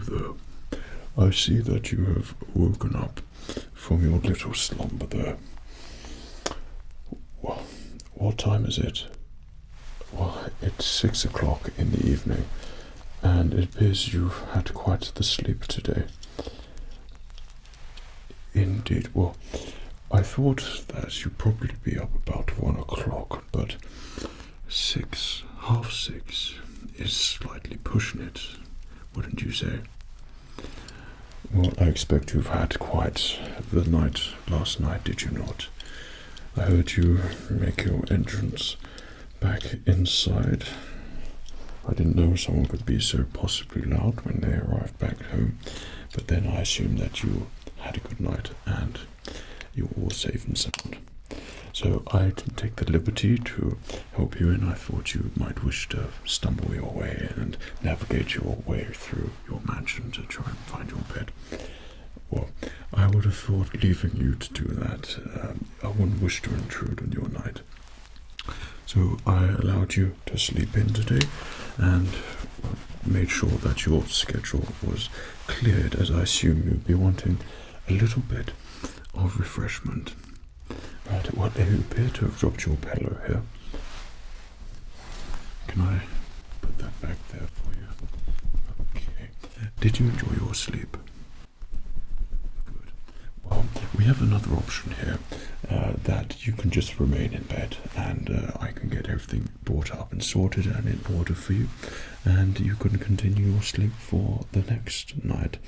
there. I see that you have woken up from your little slumber there. Well, what time is it? Well, it's 6 o'clock in the evening, and it appears you've had quite the sleep today. Indeed. Well, I thought that you'd probably be up about 1 o'clock, but 6, half 6 is slightly pushing it, wouldn't you say? Well, I expect you've had quite the night last night, did you not? I heard you make your entrance back inside. I didn't know someone could be so possibly loud when they arrived back home, but then I assumed that you had a good night and you were all safe and sound. So I didn't take the liberty to help you, and I thought you might wish to stumble your way in and navigate your way through your mansion to try and find your bed. Well, I would have thought leaving you to do that. I wouldn't wish to intrude on your night. So I allowed you to sleep in today and made sure that your schedule was cleared, as I assume you'd be wanting a little bit of refreshment. Right, well, you appear to have dropped your pillow here. Can I put that back there for you? Okay. Did you enjoy your sleep? Good. Well, we have another option here, that you can just remain in bed, and I can get everything brought up and sorted and in order for you, and you can continue your sleep for the next night.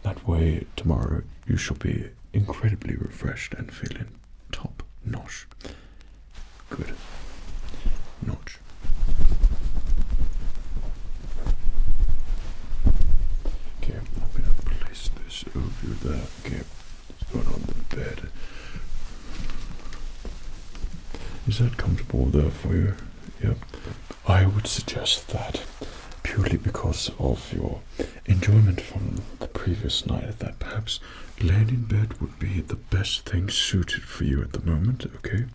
That way, tomorrow you shall be incredibly refreshed and feeling top notch. Good. Notch. Okay, I'm going to place this over you there. Okay, it's going on the bed. Is that comfortable there for you? Yep. I would suggest that purely because of your enjoyment from the previous night, that perhaps laying in bed would be the best thing suited for you at the moment. Okay,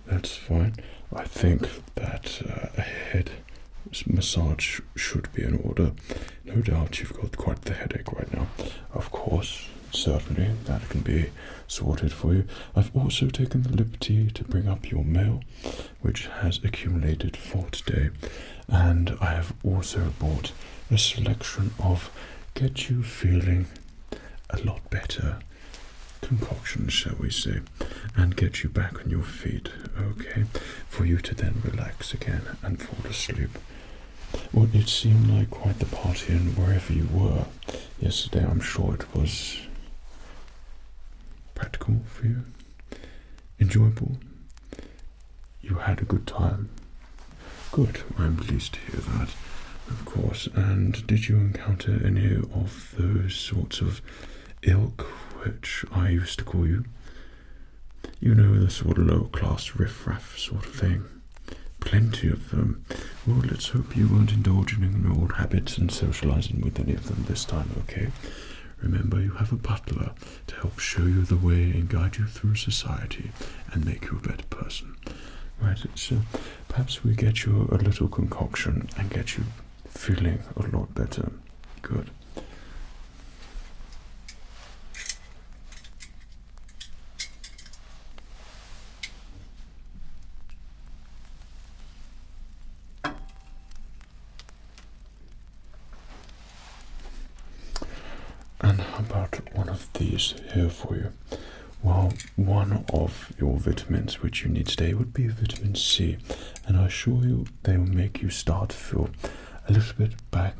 that's fine. I think that a head massage should be in order. No doubt you've got quite the headache right now. Of course, certainly that can be sorted for you. I've also taken the liberty to bring up your mail, which has accumulated for today, and I have also bought a selection of get you feeling a lot better concoctions, shall we say, and get you back on your feet, okay, for you to then relax again and fall asleep. Well, it seemed like quite the party, and wherever you were yesterday, I'm sure it was practical for you, enjoyable. You had a good time. Good, I'm pleased to hear that, of course. And did you encounter any of those sorts of ilk which I used to call you? You know, the sort of low-class riff-raff sort of thing. Plenty of them. Well, let's hope you weren't indulging in your old habits and socializing with any of them this time, okay? Remember, you have a butler to help show you the way and guide you through society and make you a better person. Right, so perhaps we get you a little concoction and get you feeling a lot better. Good. And how about one of these here for you? Well, one of your vitamins which you need today would be vitamin C, and I assure you they will make you start to feel a little bit back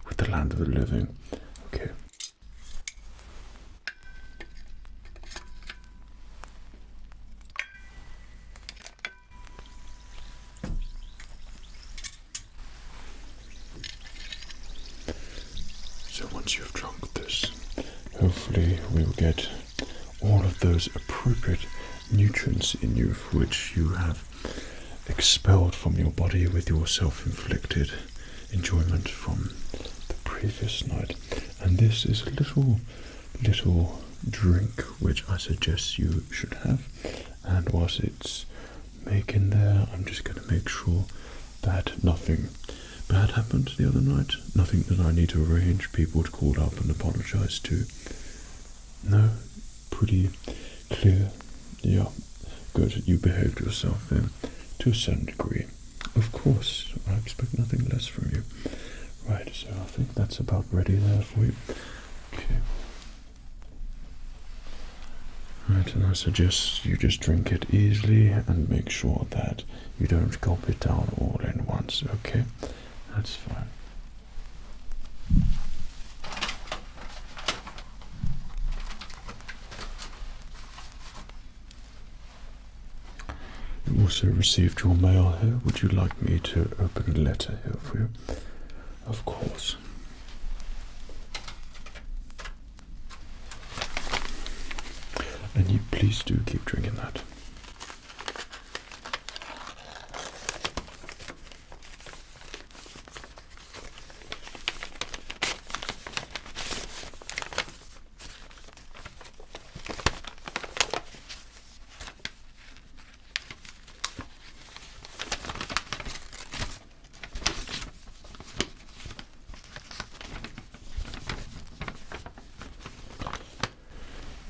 with the land of the living. Okay. So once you've drunk this, hopefully we will get all of those appropriate nutrients in you which you have expelled from your body with your self-inflicted enjoyment from the previous night. And this is a little drink which I suggest you should have, and whilst it's making there, I'm just going to make sure that nothing bad happened the other night? Nothing that I need to arrange people to call up and apologize to? No? Pretty clear? Yeah. Good. You behaved yourself then, to a certain degree. Of course. I expect nothing less from you. Right, so I think that's about ready there for you. Okay. Right, and I suggest you just drink it easily and make sure that you don't gulp it down all in once, okay? That's fine. You also received your mail here. Would you like me to open a letter here for you? Of course. And you please do keep drinking that.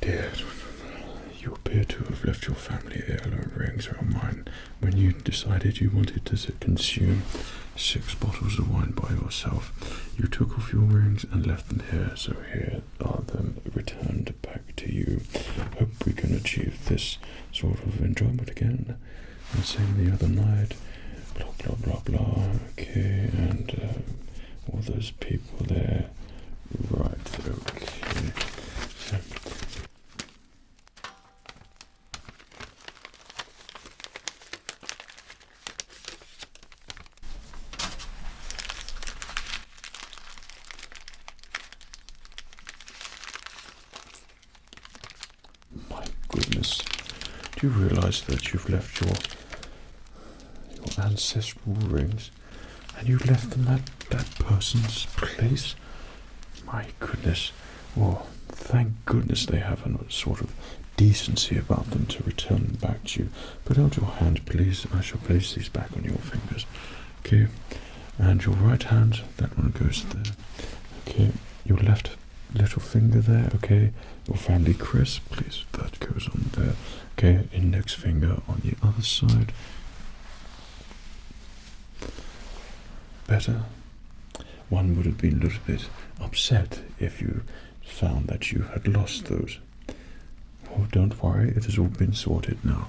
Dear, you appear to have left your family heirloom rings around mine when you decided you wanted to consume 6 bottles of wine by yourself. You took off your rings and left them here, so here are them returned back to you. Hope we can achieve this sort of enjoyment again. And same the other night, blah blah blah blah. Okay, and all those people there. Right, okay. So, my goodness, do you realize that you've left your ancestral rings and you left them at that person's place? My goodness. Well, thank goodness they have a sort of decency about them to return them back to you. Put out your hand, please. I shall place these back on your fingers. Okay. And your right hand, that one goes there. Okay. Your left little finger there. Okay. Your family crest, please. That goes on there. Okay. Index finger on the other side. Better. One would have been a little bit upset if you found that you had lost those. Oh, don't worry, it has all been sorted now.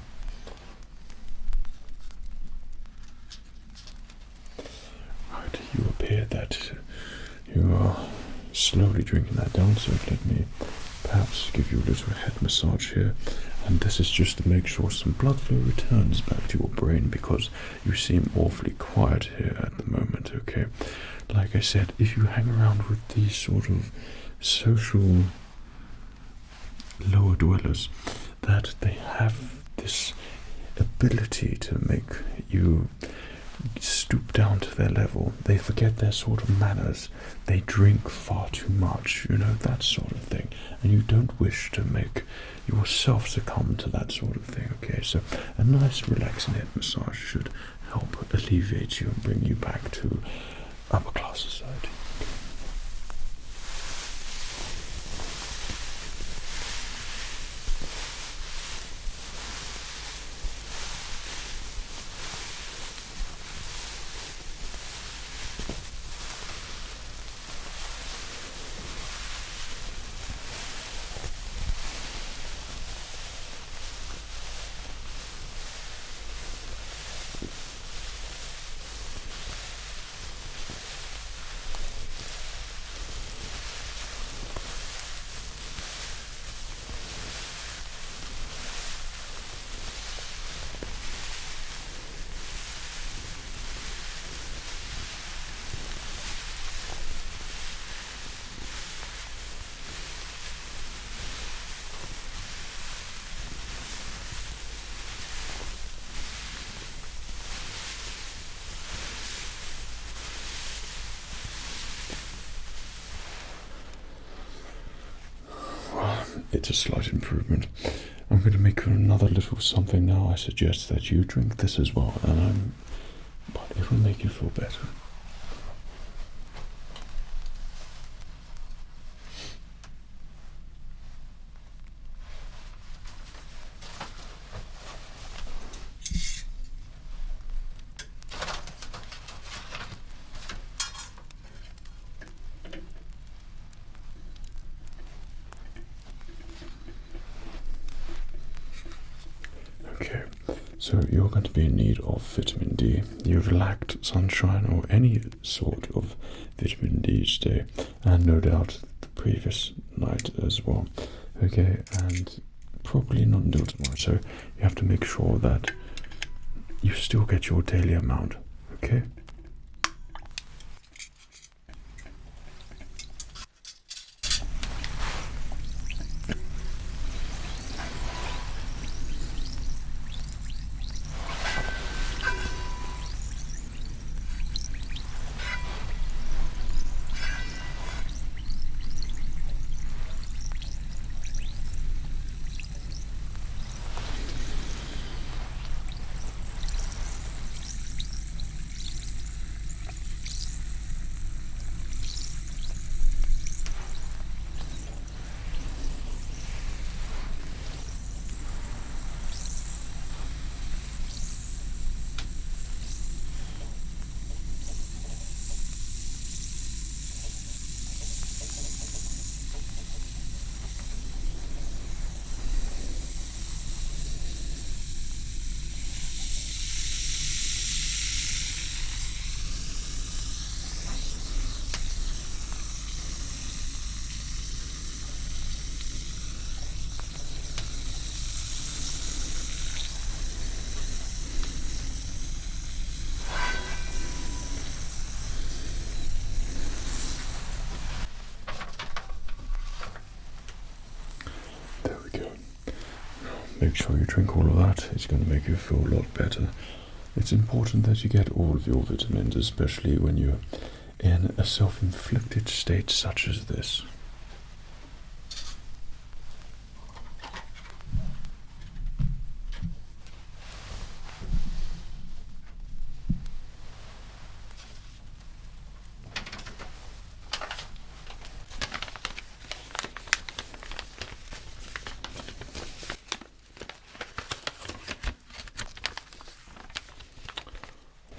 Right, you appear that you are slowly drinking that down, so let me perhaps give you a little head massage here. And this is just to make sure some blood flow returns back to your brain, because you seem awfully quiet here at the moment, okay? Like I said, if you hang around with these sort of social lower dwellers, that they have this ability to make you stoop down to their level. They forget their sort of manners. They drink far too much, you know, that sort of thing. And you don't wish to make yourself succumb to that sort of thing, okay? So a nice relaxing head massage should help alleviate you and bring you back to upper class society. It's a slight improvement. I'm going to make you another little something now. I suggest that you drink this as well, but it will make you feel better. Okay, so you're going to be in need of vitamin D. You've lacked sunshine or any sort of vitamin D today, and no doubt the previous night as well. Okay, and probably not until tomorrow, so you have to make sure that you still get your daily amount. Okay. There we go. Make sure you drink all of that. It's going to make you feel a lot better. It's important that you get all of your vitamins, especially when you're in a self-inflicted state such as this.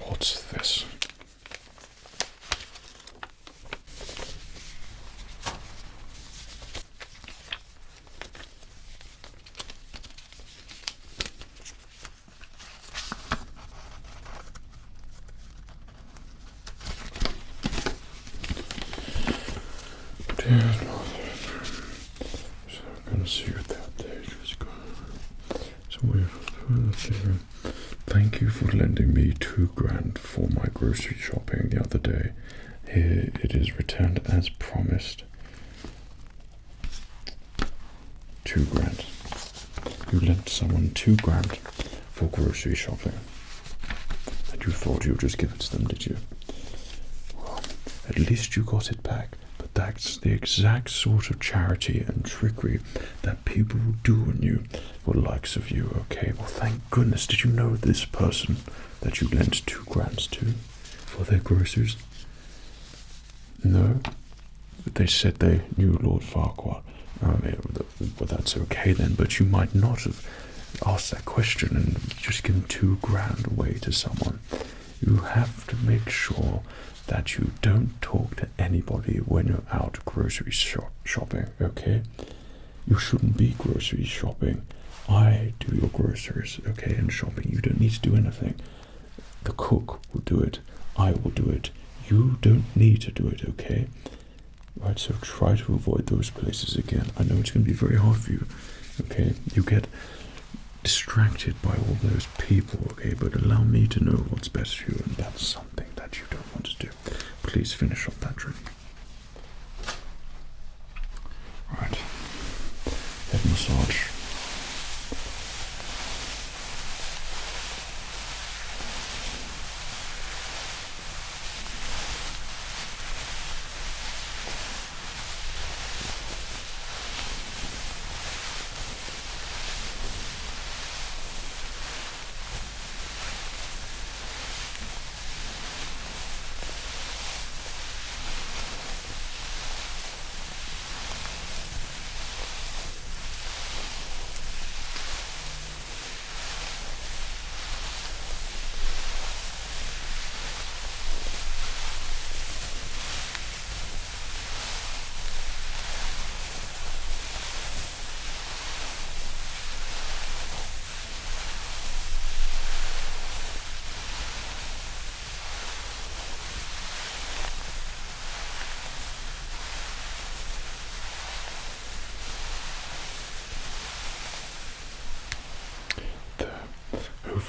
What's this? Dear Lord, so I'm going to see you that day. So we're thank you for lending me £2,000 for my grocery shopping the other day. Here it is returned as promised. £2,000. You lent someone £2,000 for grocery shopping. And you thought you'd just give it to them, did you? Well, at least you got it back. But that's the exact sort of charity and trickery that people will do on you for the likes of you, okay? Well, thank goodness. Did you know this person that you lent £2,000 to for their groceries? No? But they said they knew Lord Farquhar. Well, that's okay then, but you might not have asked that question and just given £2,000 away to someone. You have to make sure that you don't talk to anybody when you're out grocery shopping, okay? You shouldn't be grocery shopping. I do your groceries, okay, and shopping. You don't need to do anything. The cook will do it. I will do it. You don't need to do it, okay? Right, so try to avoid those places again. I know it's going to be very hard for you, okay? You get distracted by all those people, okay? But allow me to know what's best for you, and that's something that you don't want to do. Please finish off that drink. Right. Head massage.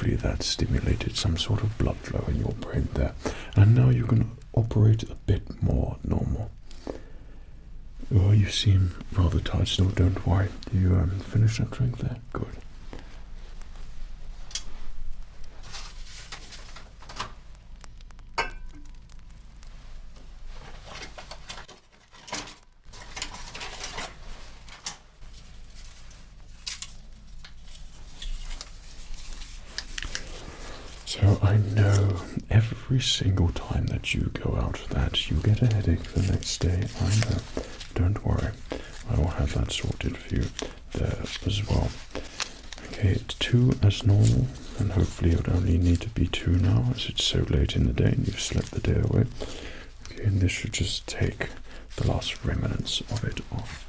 hopefully that stimulated some sort of blood flow in your brain there. And now you can operate a bit more normal. Oh, you seem rather tired still, don't worry. You finished that drink there? Good. So I know every single time that you go out that you get a headache the next day. I know. Don't worry. I will have that sorted for you there as well. Okay, it's 2 as normal, and hopefully it would only need to be 2 now as it's so late in the day and you've slept the day away. Okay, and this should just take the last remnants of it off.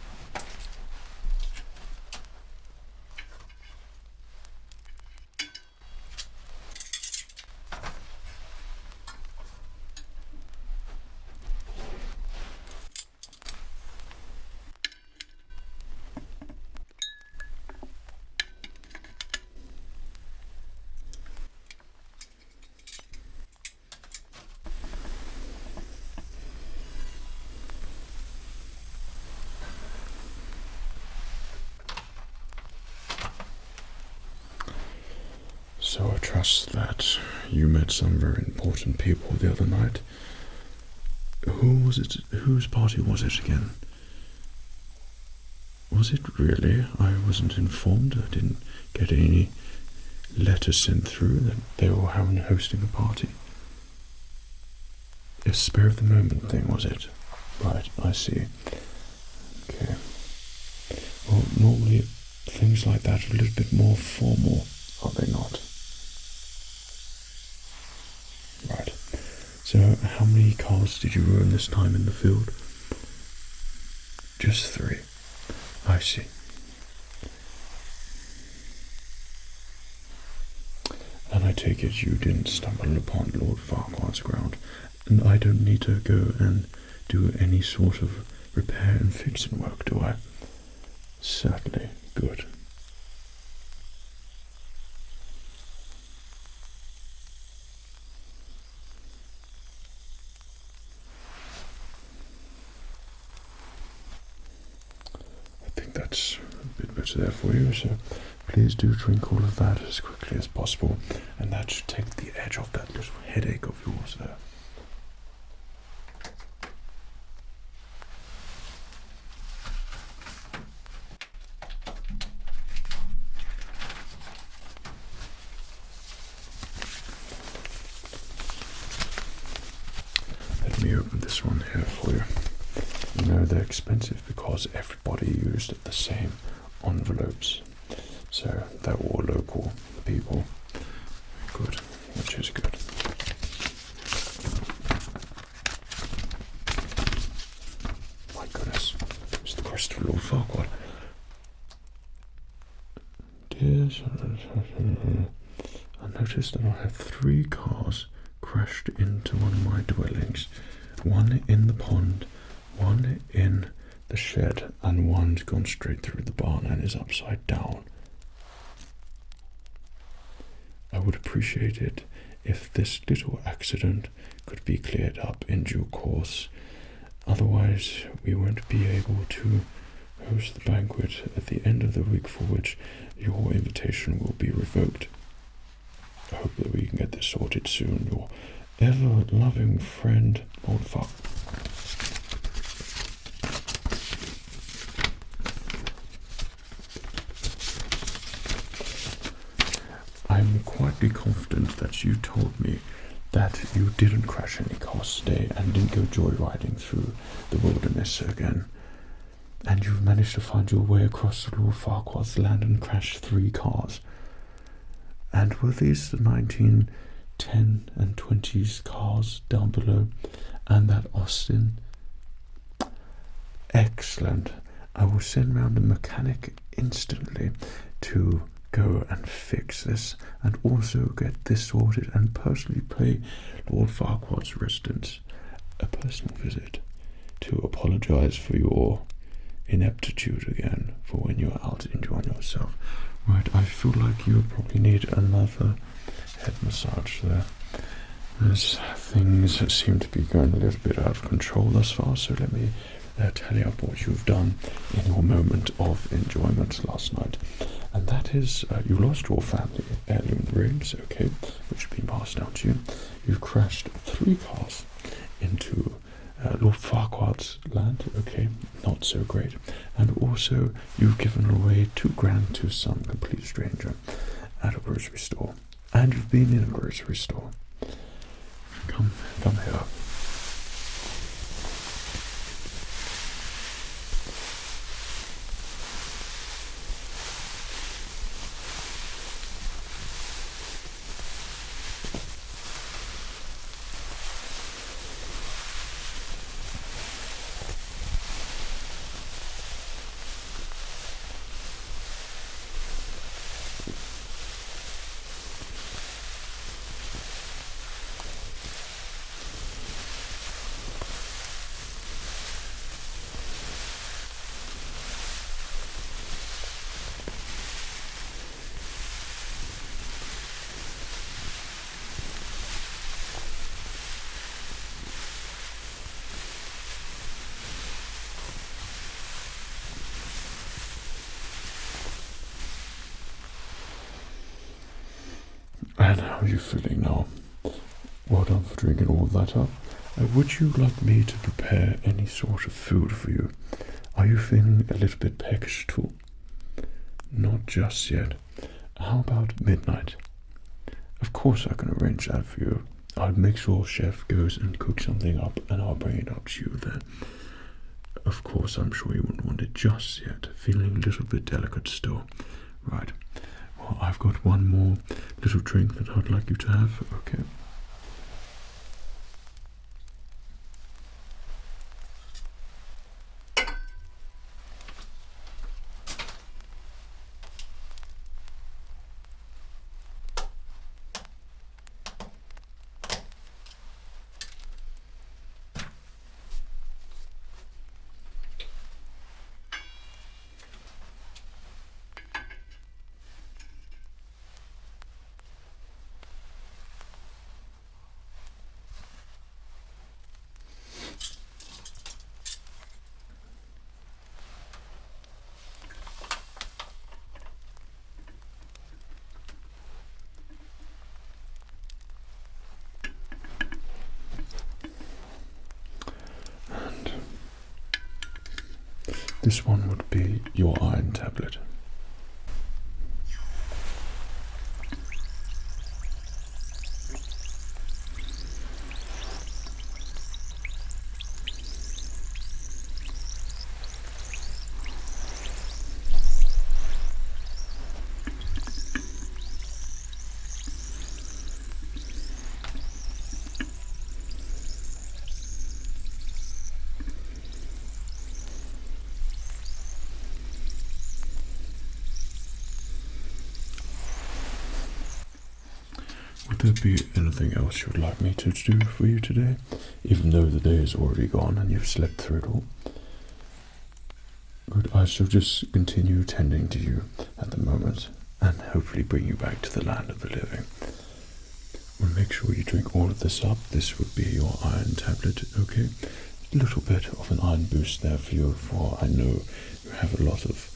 So I trust that you met some very important people the other night. Who was it? Whose party was it again? Was it really? I wasn't informed. I didn't get any letter sent through that they were hosting a party. A spare of the moment thing, was it? Right, I see. Okay. Well, normally things like that are a little bit more formal, are they not? Right. So, how many cars did you ruin this time in the field? Just 3. I see. And I take it you didn't stumble upon Lord Farquhar's ground, and I don't need to go and do any sort of repair and fixing work, do I? Certainly. Good. I think that's a bit better there for you, so please do drink all of that as quickly as possible, and that should take the edge off that little headache of yours there. Let me open this one here for you. You know they're expensive because everybody used the same envelopes. So they're all local people. Good, which is good. My goodness, it's the crest of Lord Farquhar. Dear, I noticed that I have 3 cars crashed into one of my dwellings. 1 in the pond, 1 in the shed, and 1's gone straight through the barn and is upside down. I would appreciate it if this little accident could be cleared up in due course. Otherwise, we won't be able to host the banquet at the end of the week for which your invitation will be revoked. I hope that we can get this sorted soon. Your ever-loving friend, Lord Farquhar. I'm quietly confident that you told me that you didn't crash any cars today and didn't go joyriding through the wilderness again. And you've managed to find your way across Lord Farquhar's land and crash 3 cars. And were these the 1910 and 20s cars down below? And that Austin? Excellent. I will send round a mechanic instantly to go and fix this, and also get this sorted, and personally pay Lord Farquhar's residence a personal visit to apologise for your ineptitude again for when you're out enjoying yourself. Right, I feel like you probably need another head massage there. As things seem to be going a little bit out of control thus far, so let me tally up what you've done in your moment of enjoyment last night. And that is, you lost your family heirloom rings, okay, which have been passed down to you. You've crashed 3 cars into Lord Farquaad's land, okay, not so great. And also, you've given away £2,000 to some complete stranger at a grocery store. And you've been in a grocery store. Come here. And how are you feeling now? Well done for drinking all that up. Would you like me to prepare any sort of food for you? Are you feeling a little bit peckish too? Not just yet. How about midnight? Of course I can arrange that for you. I'll make sure chef goes and cooks something up and I'll bring it up to you then. Of course, I'm sure you wouldn't want it just yet. Feeling a little bit delicate still. Right. Well, I've got one more little drink that I'd like you to have. Okay. This one would be your iron tablet. Would there be anything else you would like me to do for you today, even though the day is already gone and you've slept through it all? Good, I shall just continue tending to you at the moment and hopefully bring you back to the land of the living. We'll make sure you drink all of this up. This would be your iron tablet, okay? A little bit of an iron boost there for you, for I know you have a lot of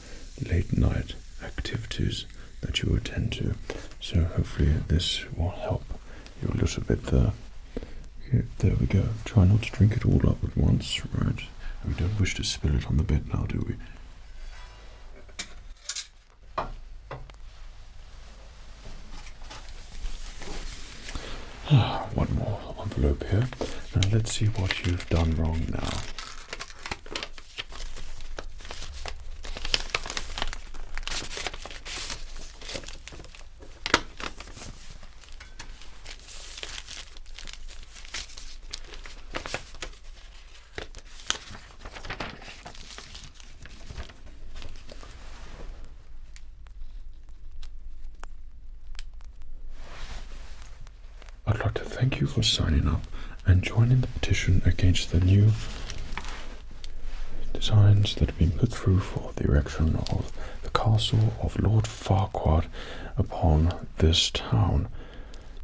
late night activities that you attend to, so hopefully this will help you a little bit there. Okay, there we go. Try not to drink it all up at once, right? We don't wish to spill it on the bed now, do we? One more envelope here. Now let's see what you've done wrong now. I'd like to thank you for signing up and joining the petition against the new designs that have been put through for the erection of the castle of Lord Farquaad upon this town.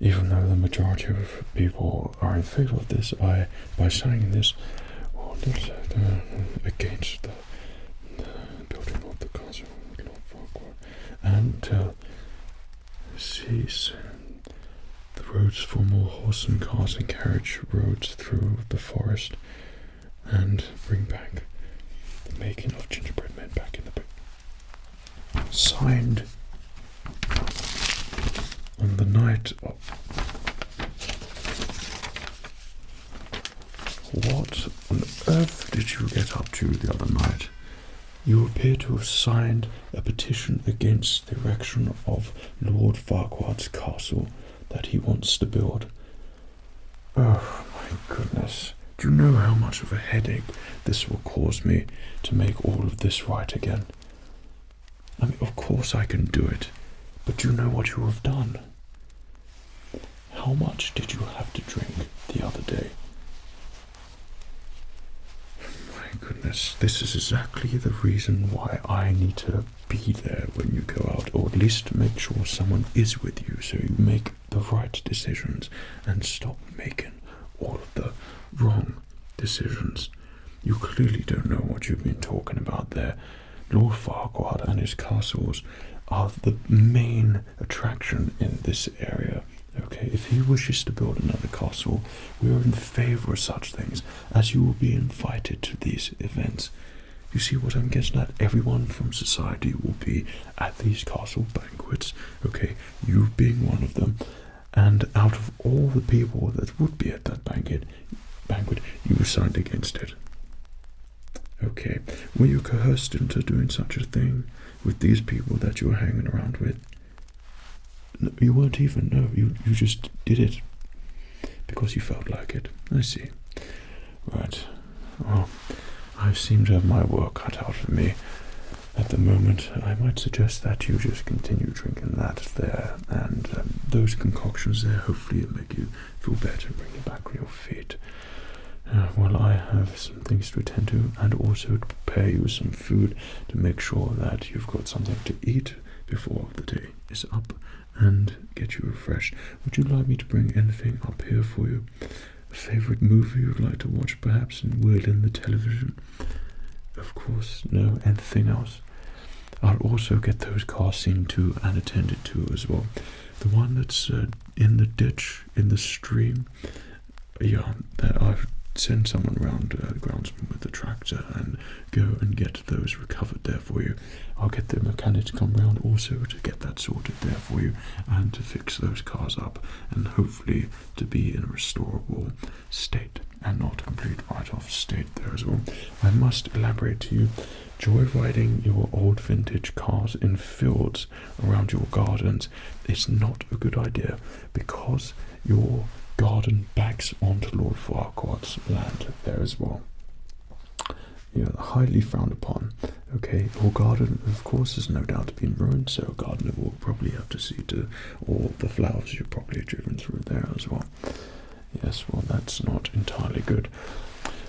even though the majority of people are in favor of this, by signing this, well, against the building of the castle of Lord Farquhar, and seize the roads for more horse and cars and carriage roads through the forest, and bring back the making of gingerbread men back in the book. Signed on the night of... What on earth did you get up to the other night? You appear to have signed a petition against the erection of Lord Farquhar's castle that he wants to build. Oh my goodness. Do you know how much of a headache this will cause me to make all of this right again? I mean, of course I can do it, but do you know what you have done? How much did you have to drink the other day? My goodness, this is exactly the reason why I need to be there when you go out, or at least make sure someone is with you, so you make the right decisions and stop making all of the wrong decisions. You clearly don't know what you've been talking about there. Lord Farquhar and his castles are the main attraction in this area. Okay, if he wishes to build another castle, we are in favour of such things, as you will be invited to these events. You see what I'm getting at? Everyone from society will be at these castle banquets, okay, you being one of them, and out of all the people that would be at that banquet, you signed against it. Okay, were you coerced into doing such a thing with these people that you were hanging around with? No, you weren't even, no, you just did it because you felt like it. I see. Right. Well, I seem to have my work cut out for me at the moment. I might suggest that you just continue drinking that there, and those concoctions there, hopefully it'll make you feel better and bring you back on your feet. Well, I have some things to attend to, and also to prepare you some food to make sure that you've got something to eat before the day is up and get you refreshed. Would you like me to bring anything up here for you? A favourite movie you'd like to watch perhaps and wheel in the television? Of course, no. Anything else? I'll also get those cars seen to and attended to as well. The one that's in the ditch, in the stream, yeah, that I've send someone around the groundsman with the tractor and go and get those recovered there for you. I'll get the mechanic to come round also to get that sorted there for you and to fix those cars up and hopefully to be in a restorable state and not complete write-off state there as well. I must elaborate to you, joyriding your old vintage cars in fields around your gardens is not a good idea because your garden backs onto Lord Farquhar's land there as well. You're highly frowned upon. Okay, your garden, of course, is no doubt been ruined, so a gardener will probably have to see to all the flowers you've probably driven through there as well. Yes, well, that's not entirely good.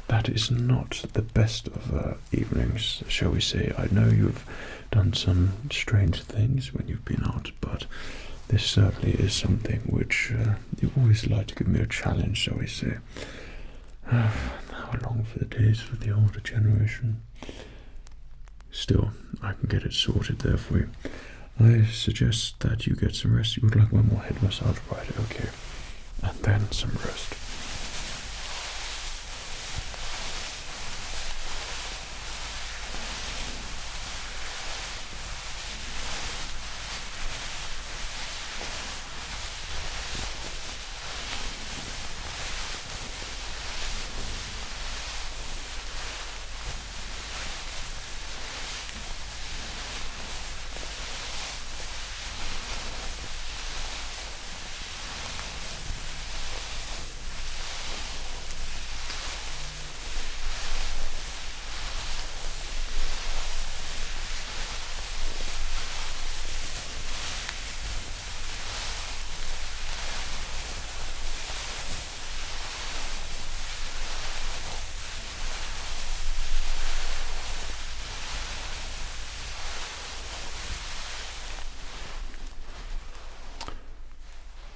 That is not the best of evenings, shall we say. I know you've done some strange things when you've been out, but this certainly is something which you always like to give me a challenge, shall we say. How long for the days for the older generation? Still, I can get it sorted there for you. I suggest that you get some rest. You would like one more head massage, right? Okay. And then some rest.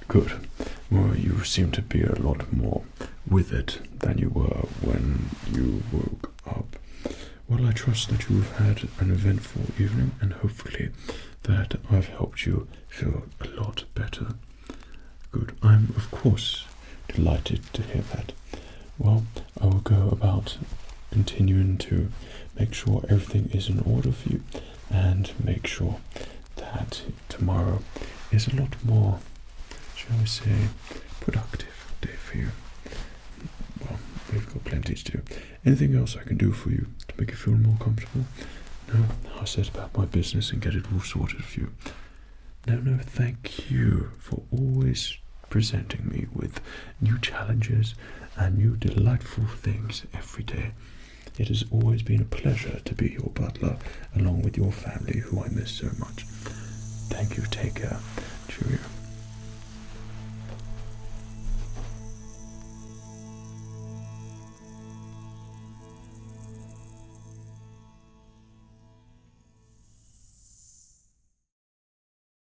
Good. Well, you seem to be a lot more with it than you were when you woke up. Well, I trust that you've had an eventful evening, and hopefully that I've helped you feel a lot better. Good. I'm, of course, delighted to hear that. Well, I will go about continuing to make sure everything is in order for you, and make sure that tomorrow is a lot more, shall we say, productive day for you. Well, we've got plenty to do. Anything else I can do for you to make you feel more comfortable? No, I'll set about my business and get it all sorted for you. No, thank you for always presenting me with new challenges and new delightful things every day. It has always been a pleasure to be your butler, along with your family, who I miss so much. Thank you, take care. Cheerio.